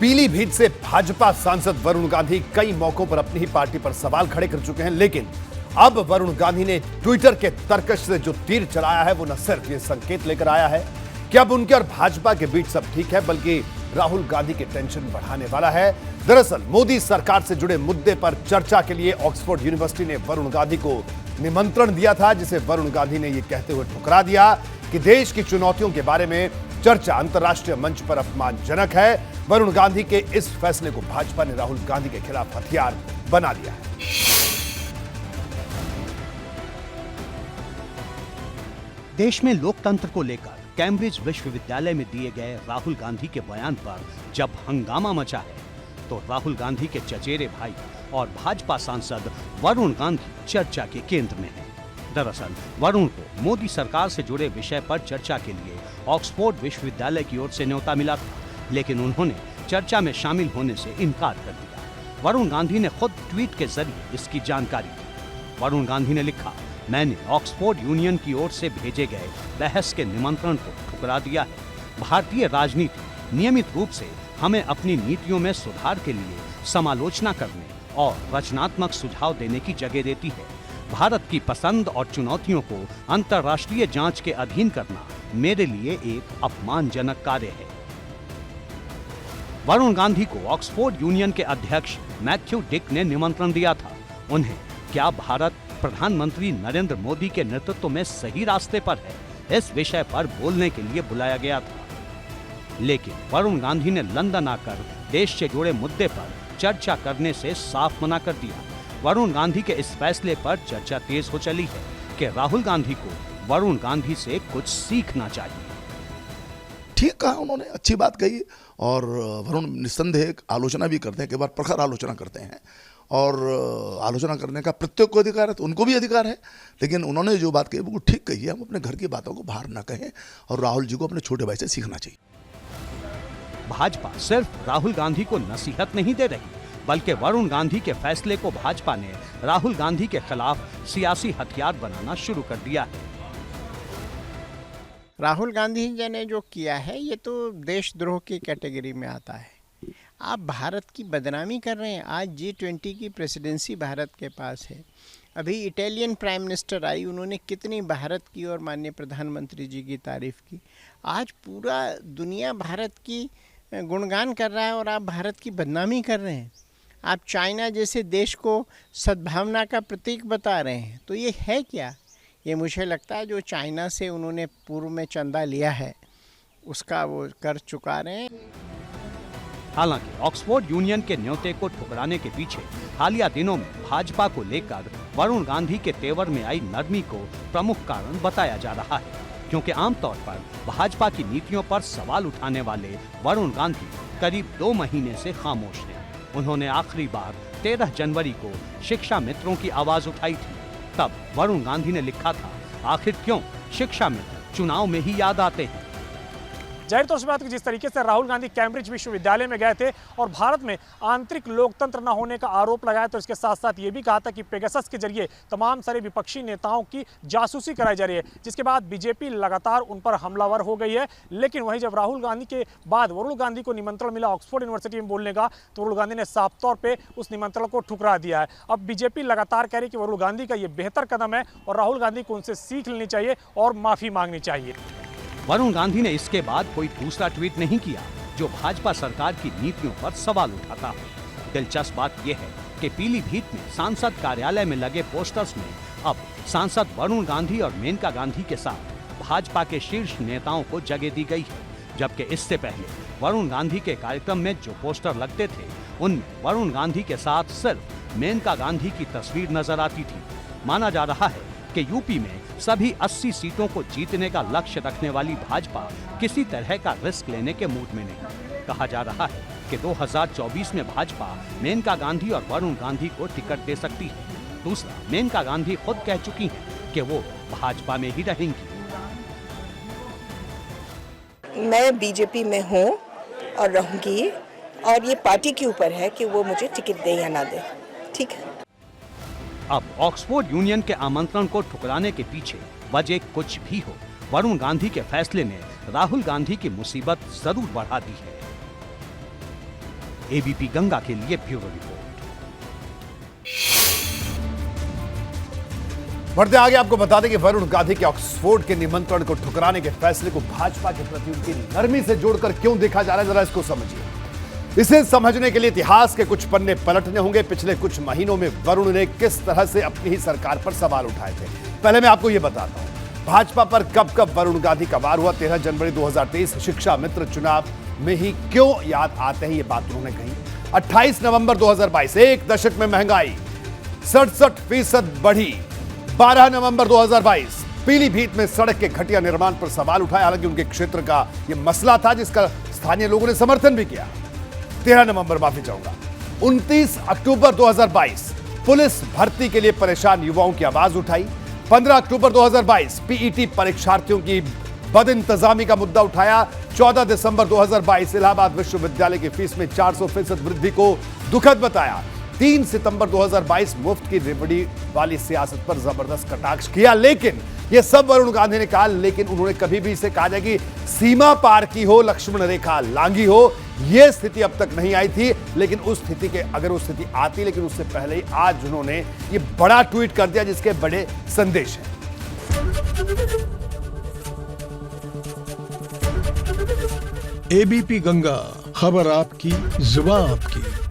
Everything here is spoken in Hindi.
पीलीभीत से भाजपा सांसद वरुण गांधी कई मौकों पर अपनी ही पार्टी पर सवाल खड़े कर चुके हैं, लेकिन अब वरुण गांधी ने ट्विटर के तर्कश से जो तीर चलाया है वो न सिर्फ ये संकेत लेकर आया है कि अब उनके और भाजपा के बीच सब ठीक है, बल्कि राहुल गांधी की टेंशन बढ़ाने वाला है। दरअसल मोदी सरकार से जुड़े मुद्दे पर चर्चा के लिए ऑक्सफोर्ड यूनिवर्सिटी ने वरुण गांधी को निमंत्रण दिया था, जिसे वरुण गांधी ने यह कहते हुए ठुकरा दिया कि देश की चुनौतियों के बारे में चर्चा अंतर्राष्ट्रीय मंच पर अपमानजनक है। वरुण गांधी के इस फैसले को भाजपा ने राहुल गांधी के खिलाफ हथियार बना लिया है। देश में लोकतंत्र को लेकर कैम्ब्रिज विश्वविद्यालय में दिए गए राहुल गांधी के बयान पर जब हंगामा मचा है, तो राहुल गांधी के चचेरे भाई और भाजपा सांसद वरुण गांधी चर्चा के केंद्र में हैं। दरअसल वरुण को मोदी सरकार से जुड़े विषय पर चर्चा के लिए ऑक्सफोर्ड विश्वविद्यालय की ओर से न्योता मिला था, लेकिन उन्होंने चर्चा में शामिल होने से इनकार कर दिया। वरुण गांधी ने खुद ट्वीट के जरिए इसकी जानकारी दी। वरुण गांधी ने लिखा, मैंने ऑक्सफोर्ड यूनियन की ओर से भेजे गए बहस के निमंत्रण को ठुकरा दिया है। भारतीय राजनीति नियमित रूप से हमें अपनी नीतियों में सुधार के लिए समालोचना करने और रचनात्मक सुझाव देने की जगह देती है। भारत की पसंद और चुनौतियों को अंतर्राष्ट्रीय जांच के अधीन करना मेरे लिए एक अपमानजनक कार्य है। वरुण गांधी को ऑक्सफोर्ड यूनियन के अध्यक्ष मैथ्यू डिक ने निमंत्रण दिया था। उन्हें क्या भारत प्रधानमंत्री नरेंद्र मोदी के नेतृत्व में सही रास्ते पर है, इस विषय पर बोलने के लिए बुलाया गया था, लेकिन वरुण गांधी ने लंदन आकर देश से जुड़े मुद्दे पर चर्चा करने से साफ मना कर दिया। वरुण गांधी के इस फैसले पर चर्चा तेज हो चली है कि राहुल गांधी को वरुण गांधी से कुछ सीखना चाहिए। ठीक कहा उन्होंने, अच्छी बात कही, और वरुण निस्संदेह आलोचना भी करते हैं, कई बार प्रखर आलोचना करते हैं, और आलोचना करने का प्रत्येक को अधिकार है, तो उनको भी अधिकार है, लेकिन उन्होंने जो बात कही वो ठीक कही है। हम अपने घर की बातों को बाहर ना कहें, और राहुल जी को अपने छोटे भाई से सीखना चाहिए। भाजपा सिर्फ राहुल गांधी को नसीहत नहीं दे रही, बल्कि वरुण गांधी के फैसले को भाजपा ने राहुल गांधी के खिलाफ सियासी हथियार बनाना शुरू कर दिया है। राहुल गांधी जी ने जो किया है ये तो देशद्रोह की कैटेगरी में आता है। आप भारत की बदनामी कर रहे हैं। आज G20 की प्रेसिडेंसी भारत के पास है। अभी इटालियन प्राइम मिनिस्टर आई, उन्होंने कितनी भारत की और माननीय प्रधानमंत्री जी की तारीफ की। आज पूरा दुनिया भारत की गुणगान कर रहा है और आप भारत की बदनामी कर रहे हैं। आप चाइना जैसे देश को सद्भावना का प्रतीक बता रहे हैं, तो ये है क्या? ये मुझे लगता है जो चाइना से उन्होंने पूर्व में चंदा लिया है उसका वो कर चुका रहे हैं। हालांकि ऑक्सफोर्ड यूनियन के न्योते को ठुकराने के पीछे हालिया दिनों में भाजपा को लेकर वरुण गांधी के तेवर में आई नरमी को प्रमुख कारण बताया जा रहा है, क्योंकि आमतौर पर भाजपा की नीतियों पर सवाल उठाने वाले वरुण गांधी करीब 2 महीने से खामोश हैं। उन्होंने आखिरी बार 13 जनवरी को शिक्षा मित्रों की आवाज उठाई थी। तब वरुण गांधी ने लिखा था, आखिर क्यों शिक्षा मित्र चुनाव में ही याद आते हैं। जाहिर तौर से बात कि जिस तरीके से राहुल गांधी कैम्ब्रिज विश्वविद्यालय में गए थे और भारत में आंतरिक लोकतंत्र न होने का आरोप लगाया, तो इसके साथ साथ ये भी कहा था कि पेगासस के जरिए तमाम सारे विपक्षी नेताओं की जासूसी कराई जा रही है, जिसके बाद बीजेपी लगातार उन पर हमलावर हो गई है। लेकिन वहीं जब राहुल गांधी के बाद वरुण गांधी को निमंत्रण मिला ऑक्सफोर्ड यूनिवर्सिटी में बोलने का, तो वरुण गांधी ने साफ तौर पर उस निमंत्रण को ठुकरा दिया है। अब बीजेपी लगातार कह रही है कि वरुण गांधी का ये बेहतर कदम है और राहुल गांधी को उनसे सीख लेनी चाहिए और माफी मांगनी चाहिए। वरुण गांधी ने इसके बाद कोई दूसरा ट्वीट नहीं किया जो भाजपा सरकार की नीतियों पर सवाल उठाता हो। दिलचस्प बात यह है कि पीलीभीत में सांसद कार्यालय में लगे पोस्टर्स में अब सांसद वरुण गांधी और मेनका गांधी के साथ भाजपा के शीर्ष नेताओं को जगह दी गई है, जबकि इससे पहले वरुण गांधी के कार्यक्रम में जो पोस्टर लगते थे उनमें वरुण गांधी के साथ सिर्फ मेनका गांधी की तस्वीर नजर आती थी। माना जा रहा है कि यूपी में सभी 80 सीटों को जीतने का लक्ष्य रखने वाली भाजपा किसी तरह का रिस्क लेने के मूड में नहीं। कहा जा रहा है कि 2024 में भाजपा मेनका गांधी और वरुण गांधी को टिकट दे सकती है। दूसरा, मेनका गांधी खुद कह चुकी हैं कि वो भाजपा में ही रहेंगी। मैं बीजेपी में हूँ और रहूंगी, और ये पार्टी के ऊपर है कि वो मुझे टिकट दे या ना दे। ठीक है। अब ऑक्सफोर्ड यूनियन के आमंत्रण को ठुकराने के पीछे वजह कुछ भी हो, वरुण गांधी के फैसले ने राहुल गांधी की मुसीबत जरूर बढ़ा दी है। एबीपी गंगा के लिए ब्यूरो रिपोर्ट। बढ़ते आगे आपको बता दें कि वरुण गांधी के ऑक्सफोर्ड के निमंत्रण को ठुकराने के फैसले को भाजपा के प्रति उनकी नरमी से जोड़कर क्यों देखा जा रहा है, जरा इसको समझिए। इसे समझने के लिए इतिहास के कुछ पन्ने पलटने होंगे। पिछले कुछ महीनों में वरुण ने किस तरह से अपनी ही सरकार पर सवाल उठाए थे। पहले मैं आपको यह बताता हूं भाजपा पर कब कब वरुण गांधी का वार हुआ। 13 जनवरी 2023 शिक्षा मित्र चुनाव में ही क्यों याद आते हैं ये बात उन्होंने कही। 28 नवंबर 2022 एक दशक में महंगाई 67% बढ़ी। 12 नवंबर 2022 पीलीभीत में सड़क के घटिया निर्माण पर सवाल उठाया। हालांकि उनके क्षेत्र का यह मसला था जिसका स्थानीय लोगों ने समर्थन भी किया। 13 नवंबर माफी चाहूंगा। 29 अक्टूबर 2022 पुलिस भर्ती के लिए परेशान युवाओं की आवाज उठाई। 15 अक्टूबर 2022 पीईटी परीक्षार्थियों की बदइंतजामी का मुद्दा उठाया। 14 दिसंबर 2022 इलाहाबाद विश्वविद्यालय की फीस में 400% वृद्धि को दुखद बताया। 3 सितंबर 2022 मुफ्त की रेवड़ी वाली सियासत पर जबरदस्त कटाक्ष किया। लेकिन यह सब वरुण गांधी ने कहा, लेकिन उन्होंने कभी भी इसे कहा जाए कि सीमा पार की हो, लक्ष्मण रेखा लांघी हो। यह स्थिति अब तक नहीं आई थी, लेकिन उस स्थिति के अगर उस स्थिति आती, लेकिन उससे पहले ही आज उन्होंने ये बड़ा ट्वीट कर दिया जिसके बड़े संदेश हैं। एबीपी गंगा, खबर आपकी, जुबान आपकी।